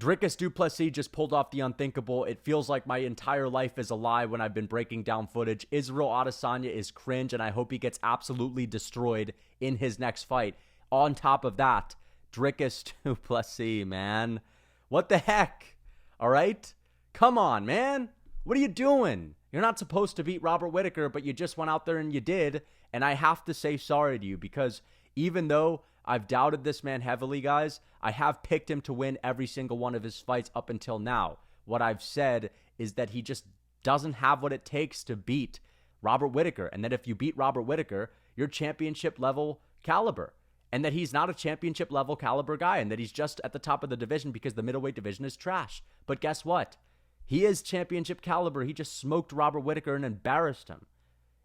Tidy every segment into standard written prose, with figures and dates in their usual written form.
Dricus Du Plessis just pulled off the unthinkable. It feels like my entire life is a lie when I've been breaking down footage. Israel Adesanya is cringe, and I hope he gets absolutely destroyed in his next fight. On top of that, Dricus Du Plessis, man. What the heck? All right? Come on, man. What are you doing? You're not supposed to beat Robert Whittaker, but you just went out there and you did. And I have to say sorry to you because even though I've doubted this man heavily, guys, I have picked him to win every single one of his fights up until now. What I've said is that he just doesn't have what it takes to beat Robert Whittaker. And that if you beat Robert Whittaker, you're championship level caliber. And that he's not a championship level caliber guy. And that he's just at the top of the division because the middleweight division is trash. But guess what? He is championship caliber. He just smoked Robert Whittaker and embarrassed him.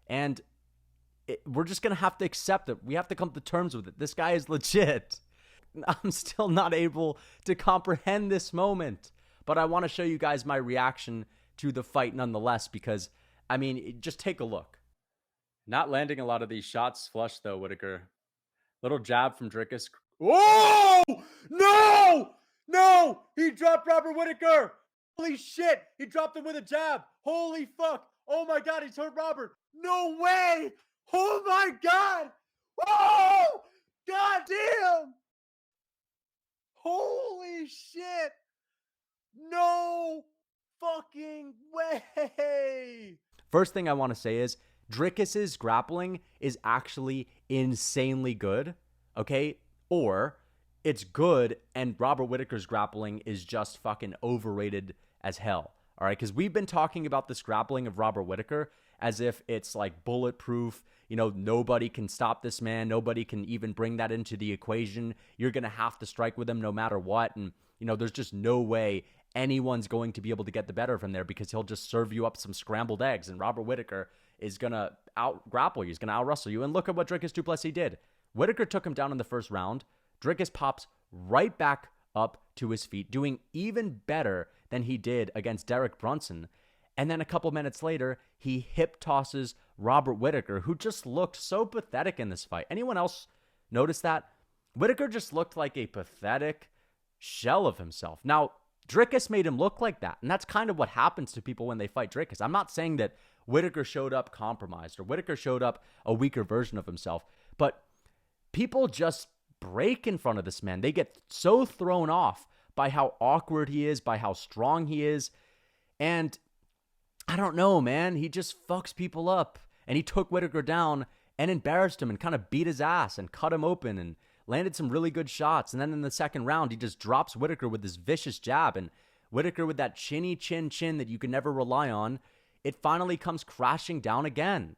And we're just going to have to accept it. We have to come to terms with it. This guy is legit. I'm still not able to comprehend this moment. But I want to show you guys my reaction to the fight nonetheless because, I mean, just take a look. Not landing a lot of these shots flush, though, Whittaker. Little jab from Dricus. Oh! No! No! He dropped Robert Whittaker! Holy shit! He dropped him with a jab! Holy fuck! Oh my god, he's hurt Robert! No way! Oh my god! Oh! God damn! Holy shit! No fucking way! First thing I want to say is, Dricus's grappling is actually insanely good, okay? Or it's good and Robert Whittaker's grappling is just fucking overrated as hell, all right? Because we've been talking about this grappling of Robert Whittaker as if it's like bulletproof. You know, nobody can stop this man. Nobody can even bring that into the equation. You're going to have to strike with him no matter what. And, you know, there's just no way anyone's going to be able to get the better of him there because he'll just serve you up some scrambled eggs. And Robert Whittaker is going to out-grapple you. He's going to out-wrestle you. And look at what Dricus Du Plessis did. Whittaker took him down in the first round. Dricus pops right back up to his feet, doing even better than he did against Derek Brunson. And then a couple minutes later, he hip tosses Robert Whittaker, who just looked so pathetic in this fight. Anyone else notice that? Whittaker just looked like a pathetic shell of himself. Now, Dricus made him look like that, and that's kind of what happens to people when they fight Dricus. I'm not saying that Whittaker showed up compromised or Whittaker showed up a weaker version of himself, but people just break in front of this man. They get so thrown off by how awkward he is, by how strong he is, and I don't know, man. He just fucks people up, and he took Whittaker down and embarrassed him and kind of beat his ass and cut him open and landed some really good shots. And then in the second round, he just drops Whittaker with this vicious jab, and Whittaker with that chinny chin that you can never rely on, it finally comes crashing down again.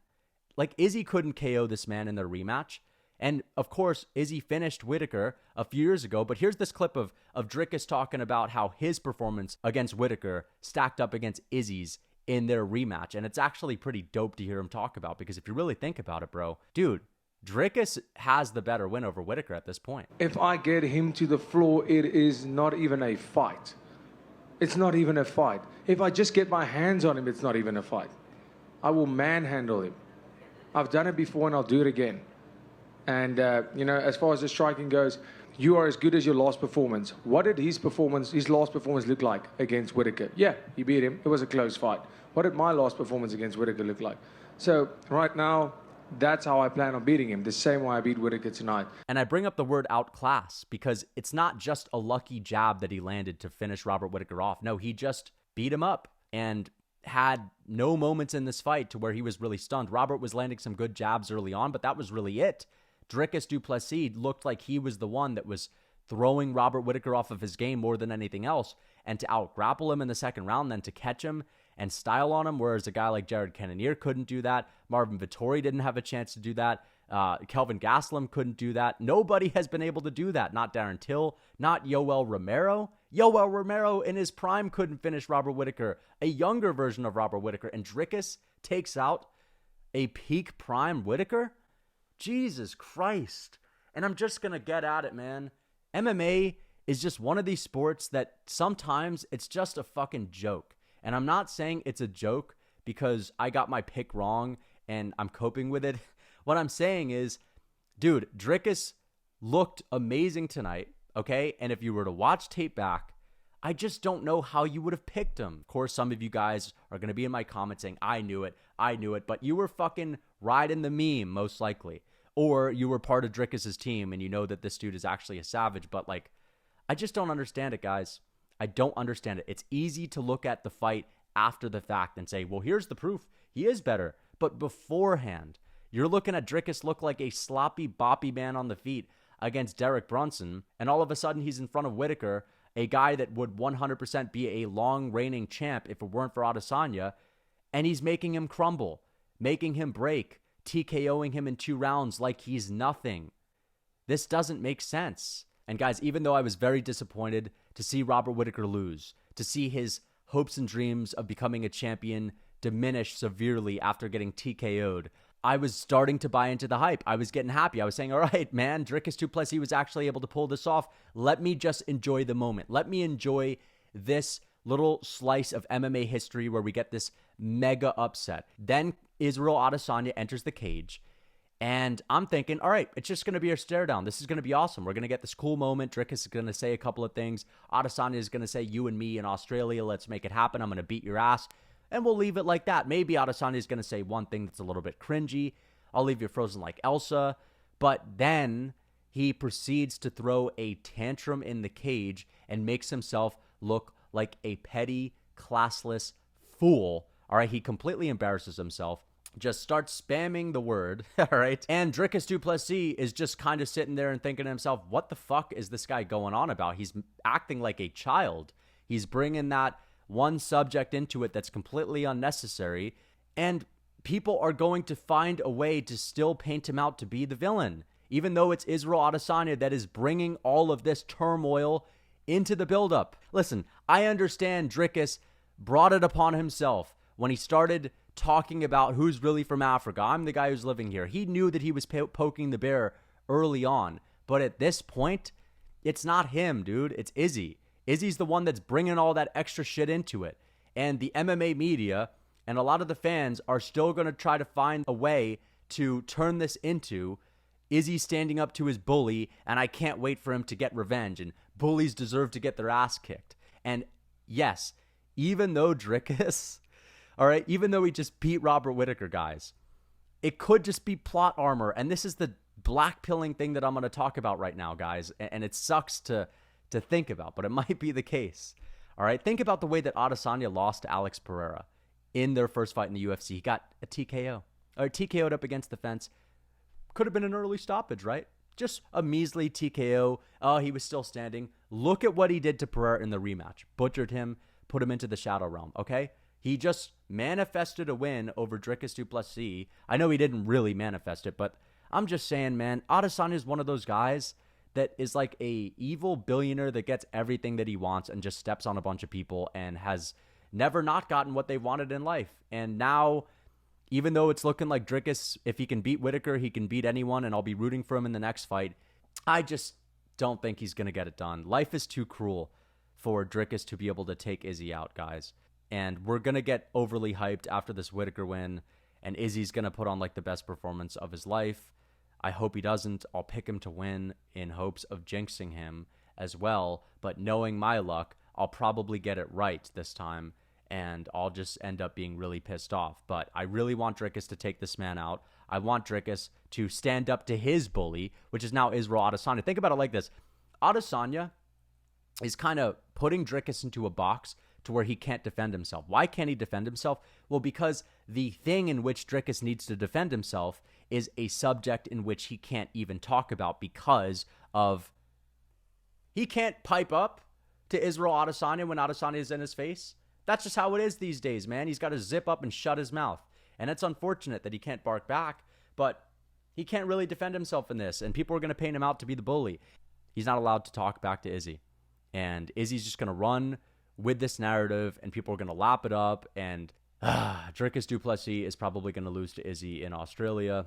Like, Izzy couldn't KO this man in their rematch. And, of course, Izzy finished Whittaker a few years ago, but here's this clip of Dricus talking about how his performance against Whittaker stacked up against Izzy's in their rematch. And it's actually pretty dope to hear him talk about, because if you really think about it, bro, dude, Dricus has the better win over Whittaker at this point. If I get him to the floor, it is not even a fight. It's not even a fight. If I just get my hands on him, it's not even a fight. I will manhandle him. I've done it before and I'll do it again. And, you know, as far as the striking goes, you are as good as your last performance. What did his last performance look like against Whittaker? Yeah, he beat him. It was a close fight. What did my last performance against Whittaker look like? So right now, that's how I plan on beating him, the same way I beat Whittaker tonight. And I bring up the word outclass because it's not just a lucky jab that he landed to finish Robert Whittaker off. No, he just beat him up and had no moments in this fight to where he was really stunned. Robert was landing some good jabs early on, but that was really it. Dricus Du Plessis looked like he was the one that was throwing Robert Whittaker off of his game more than anything else, and to out-grapple him in the second round, then to catch him and style on him, whereas a guy like Jared Cannonier couldn't do that. Marvin Vettori didn't have a chance to do that. Kelvin Gastelum couldn't do that. Nobody has been able to do that. Not Darren Till, not Yoel Romero. Yoel Romero in his prime couldn't finish Robert Whittaker, a younger version of Robert Whittaker, and Dricus takes out a peak prime Whittaker? Jesus Christ. And I'm just going to get at it, man. MMA is just one of these sports that sometimes it's just a fucking joke. And I'm not saying it's a joke because I got my pick wrong and I'm coping with it. What I'm saying is, dude, Dricus looked amazing tonight, okay? And if you were to watch tape back, I just don't know how you would have picked him. Of course, some of you guys are going to be in my comments saying, I knew it, but you were fucking riding the meme, most likely. Or you were part of Dricus's team and you know that this dude is actually a savage, but like, I just don't understand it, guys. I don't understand it. It's easy to look at the fight after the fact and say, well, here's the proof. He is better. But beforehand, you're looking at Dricus look like a sloppy, boppy man on the feet against Derek Brunson, and all of a sudden he's in front of Whittaker, a guy that would 100% be a long reigning champ if it weren't for Adesanya, and he's making him crumble, making him break, TKOing him in 2 rounds like he's nothing. This doesn't make sense. And guys, even though I was very disappointed to see Robert Whittaker lose, to see his hopes and dreams of becoming a champion diminish severely after getting TKO'd, I was starting to buy into the hype. I was getting happy. I was saying, all right, man, Dricus Du Plessis was actually able to pull this off. Let me just enjoy the moment. Let me enjoy this little slice of MMA history where we get this mega upset. Then Israel Adesanya enters the cage. And I'm thinking, all right, it's just going to be a stare down. This is going to be awesome. We're going to get this cool moment. Dricus is going to say a couple of things. Adesanya is going to say, you and me in Australia, let's make it happen. I'm going to beat your ass. And we'll leave it like that. Maybe Adesanya is going to say one thing that's a little bit cringy. I'll leave you frozen like Elsa. But then he proceeds to throw a tantrum in the cage and makes himself look like a petty, classless fool. All right, he completely embarrasses himself. Just starts spamming the word, all right? And Dricus Du Plessis is just kind of sitting there and thinking to himself, what the fuck is this guy going on about? He's acting like a child. He's bringing that one subject into it that's completely unnecessary, and people are going to find a way to still paint him out to be the villain, even though it's Israel Adesanya that is bringing all of this turmoil into the buildup. Listen, I understand Dricus brought it upon himself when he started talking about who's really from Africa. I'm the guy who's living here. He knew that he was poking the bear early on, but at this point, it's not him, dude. It's Izzy. Izzy's the one that's bringing all that extra shit into it. And the MMA media and a lot of the fans are still going to try to find a way to turn this into Izzy standing up to his bully, and I can't wait for him to get revenge, and bullies deserve to get their ass kicked. And yes, even though Dricus, all right, even though he just beat Robert Whittaker, guys, it could just be plot armor. And this is the black-pilling thing that I'm going to talk about right now, guys. And it sucks to think about, but it might be the case. All right, think about the way that Adesanya lost to Alex Pereira in their first fight in the UFC. He got a TKO, or TKO'd up against the fence. Could have been an early stoppage, right? Just a measly TKO. Oh, he was still standing. Look at what he did to Pereira in the rematch. Butchered him, put him into the shadow realm, okay? He just manifested a win over Dricus Du Plessis. I know he didn't really manifest it, but I'm just saying, man, Adesanya is one of those guys that is like a evil billionaire that gets everything that he wants and just steps on a bunch of people and has never not gotten what they wanted in life. And now, even though it's looking like Dricus, if he can beat Whittaker, he can beat anyone, and I'll be rooting for him in the next fight, I just don't think he's going to get it done. Life is too cruel for Dricus to be able to take Izzy out, guys. And we're going to get overly hyped after this Whittaker win, and Izzy's going to put on like the best performance of his life. I hope he doesn't. I'll pick him to win in hopes of jinxing him as well. But knowing my luck, I'll probably get it right this time, and I'll just end up being really pissed off. But I really want Dricus to take this man out. I want Dricus to stand up to his bully, which is now Israel Adesanya. Think about it like this. Adesanya is kind of putting Dricus into a box to where he can't defend himself. Why can't he defend himself? Well, because the thing in which Dricus needs to defend himself is a subject in which he can't even talk about because of he can't pipe up to Israel Adesanya when Adesanya is in his face. That's just how it is these days, man. He's got to zip up and shut his mouth. And it's unfortunate that he can't bark back, but he can't really defend himself in this, and people are going to paint him out to be the bully. He's not allowed to talk back to Izzy. And Izzy's just going to run with this narrative, and people are going to lap it up, and Dricus Du Plessis is probably going to lose to Izzy in Australia,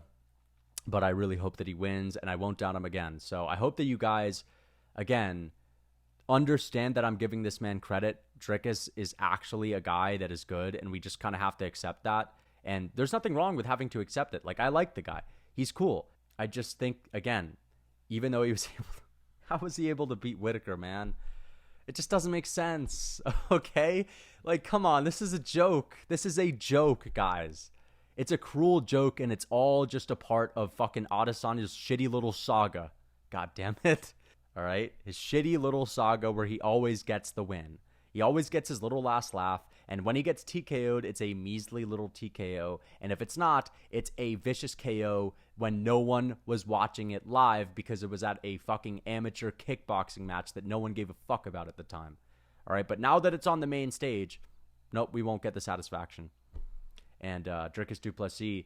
but I really hope that he wins, and I won't doubt him again. So I hope that you guys, again, understand that I'm giving this man credit. Dricus is actually a guy that is good, and we just kind of have to accept that. And there's nothing wrong with having to accept it. Like, I like the guy. He's cool. I just think, again, even though he was able to, how was he able to beat Whittaker, man? It just doesn't make sense, okay? Like, come on, this is a joke. This is a joke, guys. It's a cruel joke, and it's all just a part of fucking Adesanya's shitty little saga. God damn it. All right? His shitty little saga where he always gets the win. He always gets his little last laugh, and when he gets TKO'd, it's a measly little TKO, and if it's not, it's a vicious KO when no one was watching it live because it was at a fucking amateur kickboxing match that no one gave a fuck about at the time. All right? But now that it's on the main stage, nope, we won't get the satisfaction. And Dricus Du Plessis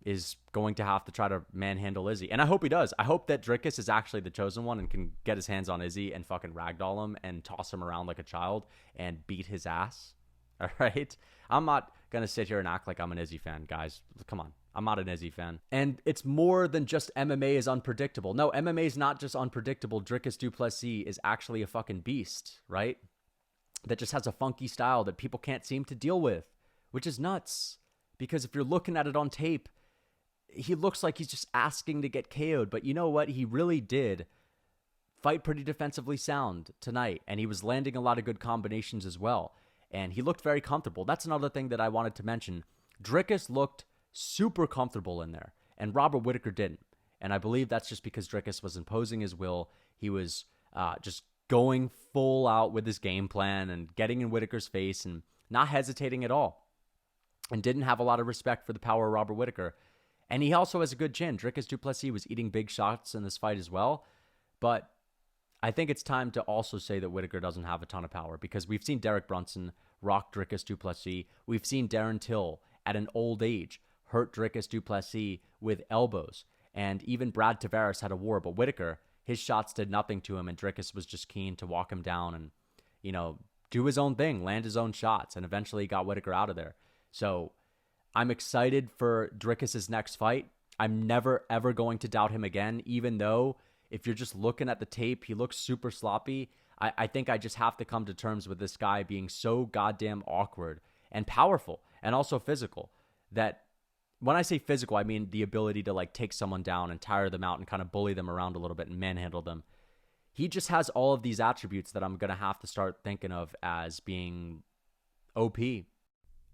is going to have to try to manhandle Izzy. And I hope he does. I hope that Dricus is actually the chosen one and can get his hands on Izzy and fucking ragdoll him and toss him around like a child and beat his ass. All right? I'm not going to sit here and act like I'm an Izzy fan, guys. Come on. I'm not an Izzy fan. And it's more than just MMA is unpredictable. No, MMA is not just unpredictable. Dricus Du Plessis is actually a fucking beast, right? That just has a funky style that people can't seem to deal with. Which is nuts, because if you're looking at it on tape, he looks like he's just asking to get KO'd. But you know what? He really did fight pretty defensively sound tonight, and he was landing a lot of good combinations as well. And he looked very comfortable. That's another thing that I wanted to mention. Dricus looked super comfortable in there, and Robert Whittaker didn't. And I believe that's just because Dricus was imposing his will. He was just going full out with his game plan and getting in Whittaker's face and not hesitating at all. And didn't have a lot of respect for the power of Robert Whittaker. And he also has a good chin. Dricus Du Plessis was eating big shots in this fight as well. But I think it's time to also say that Whittaker doesn't have a ton of power, because we've seen Derek Brunson rock Dricus Du Plessis. We've seen Darren Till at an old age hurt Dricus Du Plessis with elbows. And even Brad Tavares had a war. But Whittaker, his shots did nothing to him. And Dricus was just keen to walk him down and, you know, do his own thing, land his own shots. And eventually got Whittaker out of there. So I'm excited for Dricus's next fight. I'm never, ever going to doubt him again, even though if you're just looking at the tape, he looks super sloppy. I think I just have to come to terms with this guy being so goddamn awkward and powerful and also physical. That when I say physical, I mean the ability to like take someone down and tire them out and kind of bully them around a little bit and manhandle them. He just has all of these attributes that I'm going to have to start thinking of as being OP.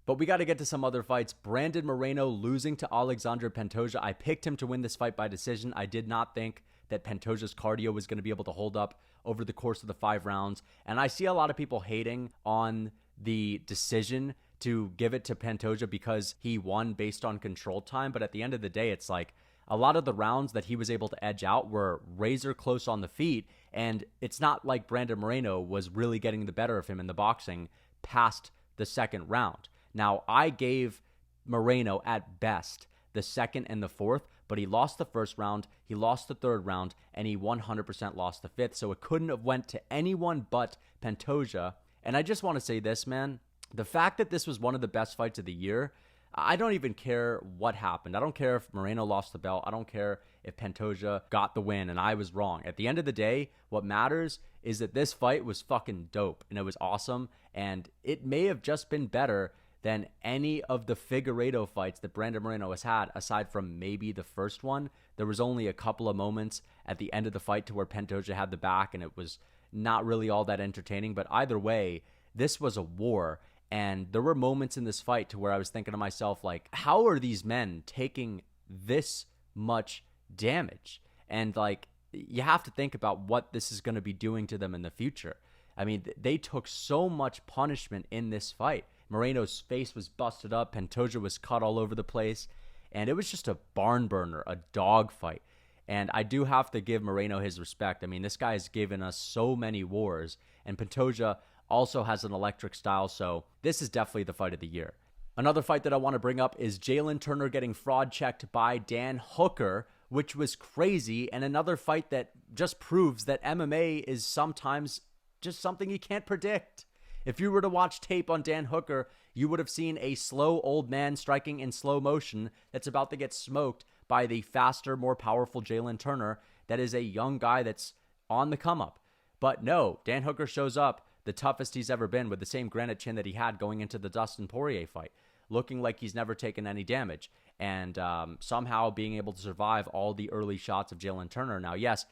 But we got to get to some other fights. Brandon Moreno losing to Alexandre Pantoja. I picked him to win this fight by decision. I did not think that Pantoja's cardio was going to be able to hold up over the course of the 5 rounds. And I see a lot of people hating on the decision to give it to Pantoja because he won based on control time. But at the end of the day, it's like a lot of the rounds that he was able to edge out were razor close on the feet. And it's not like Brandon Moreno was really getting the better of him in the boxing past the second round. Now, I gave Moreno, at best, the second and the fourth, but he lost the first round, he lost the third round, and he 100% lost the fifth, so it couldn't have went to anyone but Pantoja. And I just want to say this, man. The fact that this was one of the best fights of the year, I don't even care what happened. I don't care if Moreno lost the belt. I don't care if Pantoja got the win and I was wrong. At the end of the day, what matters is that this fight was fucking dope, and it was awesome, and it may have just been better than any of the Figueiredo fights that Brandon Moreno has had, aside from maybe the first one. There was only a couple of moments at the end of the fight to where Pantoja had the back, and it was not really all that entertaining. But either way, this was a war, and there were moments in this fight to where I was thinking to myself, like, how are these men taking this much damage? And, like, you have to think about what this is going to be doing to them in the future. I mean, they took so much punishment in this fight. Moreno's face was busted up. Pantoja was cut all over the place. And it was just a barn burner, a dog fight. And I do have to give Moreno his respect. I mean, this guy has given us so many wars. And Pantoja also has an electric style. So this is definitely the fight of the year. Another fight that I want to bring up is Jalen Turner getting fraud checked by Dan Hooker, which was crazy. And another fight that just proves that MMA is sometimes just something you can't predict. If you were to watch tape on Dan Hooker, you would have seen a slow old man striking in slow motion that's about to get smoked by the faster, more powerful Jalen Turner that is a young guy that's on the come up. But no, Dan Hooker shows up, the toughest he's ever been, with the same granite chin that he had going into the Dustin Poirier fight, looking like he's never taken any damage, and somehow being able to survive all the early shots of Jalen Turner. Now, yes,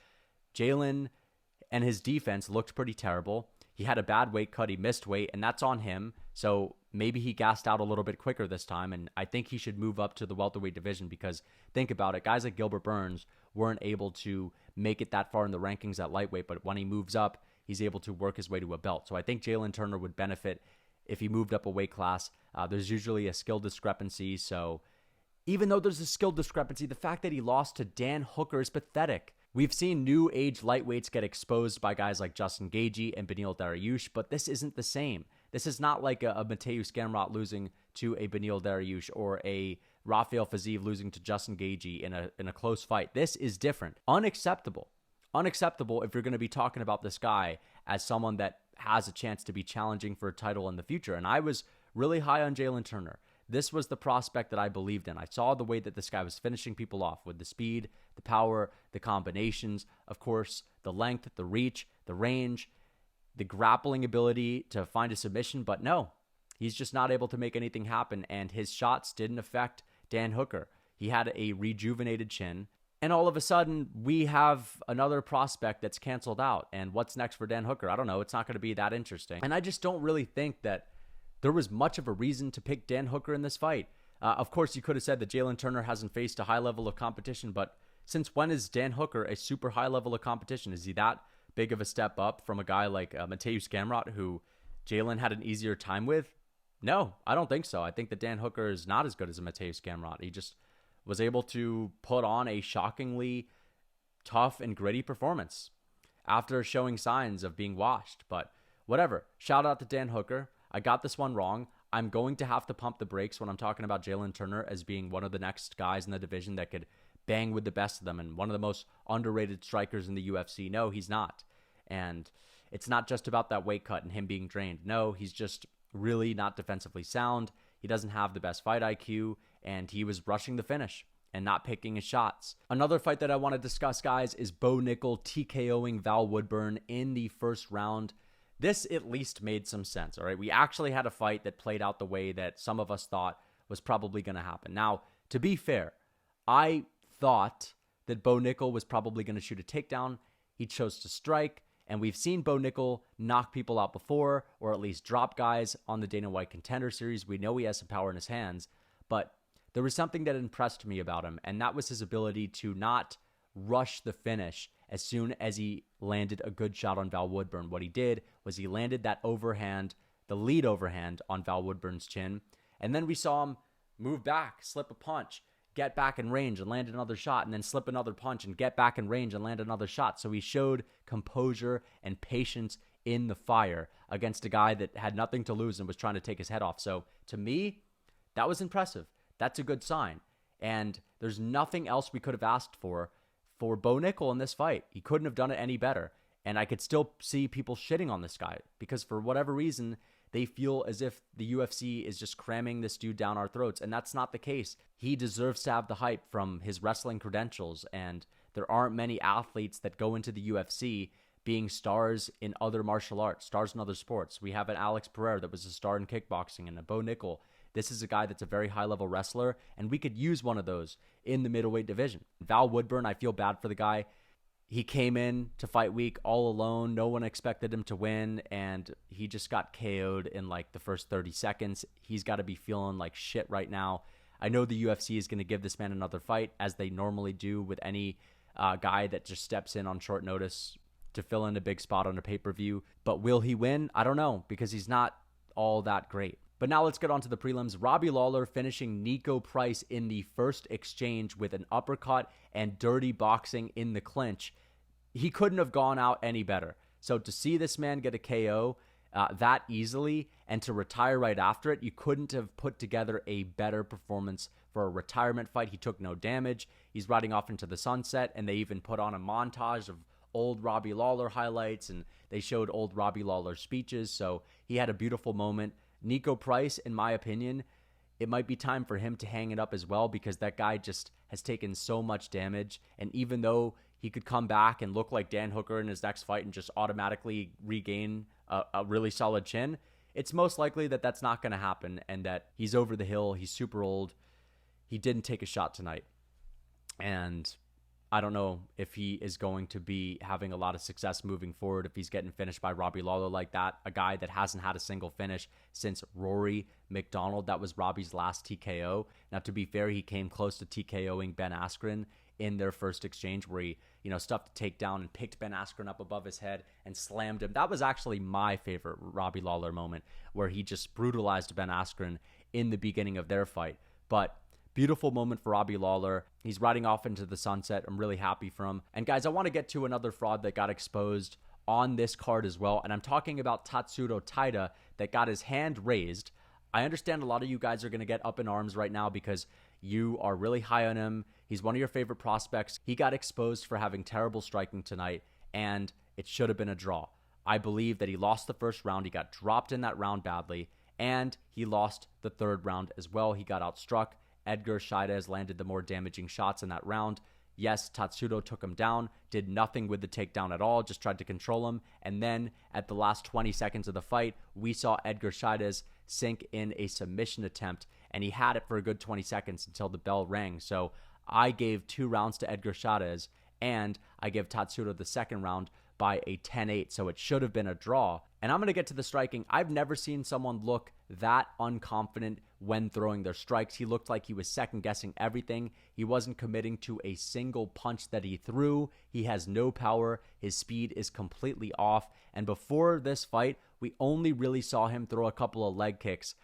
Jalen and his defense looked pretty terrible. He had a bad weight cut. He missed weight, and that's on him. So maybe he gassed out a little bit quicker this time, and I think he should move up to the welterweight division because think about it. Guys like Gilbert Burns weren't able to make it that far in the rankings at lightweight, but when he moves up, he's able to work his way to a belt. So I think Jalen Turner would benefit if he moved up a weight class. There's usually a skill discrepancy, so even though there's a skill discrepancy, the fact that he lost to Dan Hooker is pathetic. We've seen new age lightweights get exposed by guys like Justin Gaethje and Beneil Dariush, but this isn't the same. This is not like a Mateusz Gamrot losing to a Beneil Dariush or a Rafael Fiziev losing to Justin Gaethje in a close fight. This is different. Unacceptable. Unacceptable if you're going to be talking about this guy as someone that has a chance to be challenging for a title in the future. And I was really high on Jalen Turner. This was the prospect that I believed in. I saw the way that this guy was finishing people off with the speed, the power, the combinations, of course, the length, the reach, the range, the grappling ability to find a submission. But no, he's just not able to make anything happen. And his shots didn't affect Dan Hooker. He had a rejuvenated chin. And all of a sudden, we have another prospect that's canceled out. And what's next for Dan Hooker? I don't know. It's not going to be that interesting. And I just don't really think that there was much of a reason to pick Dan Hooker in this fight. Of course, you could have said that Jalen Turner hasn't faced a high level of competition, but since when is Dan Hooker a super high level of competition? Is he that big of a step up from a guy like Mateusz Gamrot, who Jalen had an easier time with? No, I don't think so. I think that Dan Hooker is not as good as a Mateusz Gamrot. He just was able to put on a shockingly tough and gritty performance after showing signs of being washed. But whatever. Shout out to Dan Hooker. I got this one wrong. I'm going to have to pump the brakes when I'm talking about Jalen Turner as being one of the next guys in the division that could bang with the best of them and one of the most underrated strikers in the UFC. No, he's not. And it's not just about that weight cut and him being drained. No, he's just really not defensively sound. He doesn't have the best fight IQ, and he was rushing the finish and not picking his shots. Another fight that I want to discuss, guys, is Bo Nickal TKOing Val Woodburn in the first round. This at least made some sense, all right? We actually had a fight that played out the way that some of us thought was probably going to happen. Now, to be fair, I thought that Bo Nickal was probably going to shoot a takedown. He chose to strike, and we've seen Bo Nickal knock people out before, or at least drop guys on the Dana White Contender Series. We know he has some power in his hands, but there was something that impressed me about him, and that was his ability to not rush the finish as soon as he landed a good shot on Val Woodburn. What he did was he landed that overhand, the lead overhand on Val Woodburn's chin, and then we saw him move back, slip a punch, get back in range and land another shot, and then slip another punch and get back in range and land another shot. So he showed composure and patience in the fire against a guy that had nothing to lose and was trying to take his head off. So to me, that was impressive. That's a good sign. And there's nothing else we could have asked for Bo Nickal in this fight. He couldn't have done it any better. And I could still see people shitting on this guy because for whatever reason, they feel as if the UFC is just cramming this dude down our throats. And that's not the case. He deserves to have the hype from his wrestling credentials. And there aren't many athletes that go into the UFC being stars in other martial arts, stars in other sports. We have an Alex Pereira that was a star in kickboxing, and a Bo Nickal. This is a guy that's a very high-level wrestler, and we could use one of those in the middleweight division. Val Woodburn, I feel bad for the guy. He came in to fight week all alone. No one expected him to win, and he just got KO'd in like the first 30 seconds. He's got to be feeling like shit right now. I know the UFC is going to give this man another fight, as they normally do with any guy that just steps in on short notice to fill in a big spot on a pay-per-view. But will he win? I don't know, because he's not all that great. But now let's get on to the prelims. Robbie Lawler finishing Nico Price in the first exchange with an uppercut and dirty boxing in the clinch. He couldn't have gone out any better. So to see this man get a KO that easily and to retire right after it, you couldn't have put together a better performance for a retirement fight. He took no damage. He's riding off into the sunset, and they even put on a montage of old Robbie Lawler highlights, and they showed old Robbie Lawler speeches. So he had a beautiful moment. Nico Price, in my opinion, it might be time for him to hang it up as well, because that guy just has taken so much damage. And even though he could come back and look like Dan Hooker in his next fight and just automatically regain a really solid chin, it's most likely that that's not going to happen and that he's over the hill. He's super old. He didn't take a shot tonight. And I don't know if he is going to be having a lot of success moving forward if he's getting finished by Robbie Lawler like that, a guy that hasn't had a single finish since Rory McDonald. That was Robbie's last TKO. Now, to be fair, he came close to TKOing Ben Askren in their first exchange where he, stuffed a takedown and picked Ben Askren up above his head and slammed him. That was actually my favorite Robbie Lawler moment, where he just brutalized Ben Askren in the beginning of their fight. But beautiful moment for Robbie Lawler. He's riding off into the sunset. I'm really happy for him. And guys, I want to get to another fraud that got exposed on this card as well. And I'm talking about Tatsuro Taira that got his hand raised. I understand a lot of you guys are going to get up in arms right now because you are really high on him. He's one of your favorite prospects. He got exposed for having terrible striking tonight, and it should have been a draw. I believe that he lost the first round. He got dropped in that round badly, and he lost the third round as well. He got outstruck. Edgar Chairez landed the more damaging shots in that round. Yes, Tatsuro took him down, did nothing with the takedown at all, just tried to control him. And then at the last 20 seconds of the fight, we saw Edgar Chairez sink in a submission attempt, and he had it for a good 20 seconds until the bell rang. So I gave 2 rounds to Edgar Chairez, and I gave Tatsuro the second round by a 10-8, so it should have been a draw. And I'm going to get to the striking. I've never seen someone look that unconfident when throwing their strikes. He looked like he was second-guessing everything. He wasn't committing to a single punch that he threw. He has no power. His speed is completely off. And before this fight, we only really saw him throw a couple of leg kicks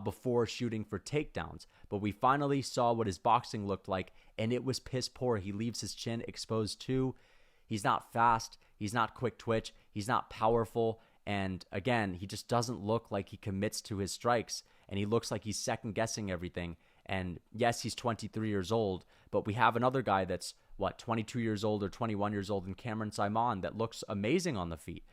before shooting for takedowns. But we finally saw what his boxing looked like, and it was piss poor. He leaves his chin exposed too. He's not fast. He's not quick twitch. He's not powerful. And again, he just doesn't look like he commits to his strikes, and he looks like he's second guessing everything. And yes, he's 23 years old, but we have another guy that's 22 years old or 21 years old in Cameron Simon that looks amazing on the feet,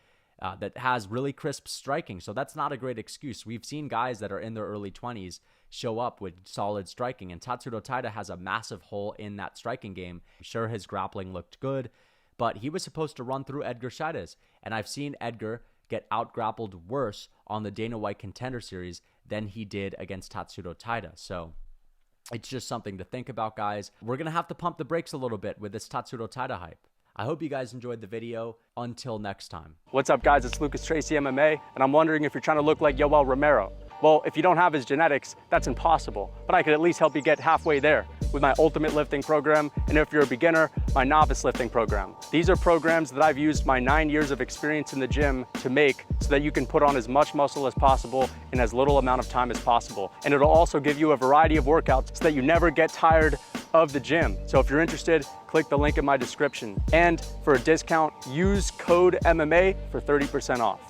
that has really crisp striking. So that's not a great excuse. We've seen guys that are in their early 20s show up with solid striking, and Tatsuro Taira has a massive hole in that striking game. Sure, his grappling looked good, but he was supposed to run through Edgar Chairez, and I've seen Edgar get out-grappled worse on the Dana White Contender Series than he did against Tatsuro Taira. So it's just something to think about, guys. We're going to have to pump the brakes a little bit with this Tatsuro Taira hype. I hope you guys enjoyed the video. Until next time. What's up, guys? It's Lucas Tracy MMA, and I'm wondering if you're trying to look like Yoel Romero. Well, if you don't have his genetics, that's impossible, but I could at least help you get halfway there with my Ultimate Lifting program, and if you're a beginner, my Novice Lifting program. These are programs that I've used my 9 years of experience in the gym to make so that you can put on as much muscle as possible in as little amount of time as possible. And it'll also give you a variety of workouts so that you never get tired of the gym. So if you're interested, click the link in my description. And for a discount, use code MMA for 30% off.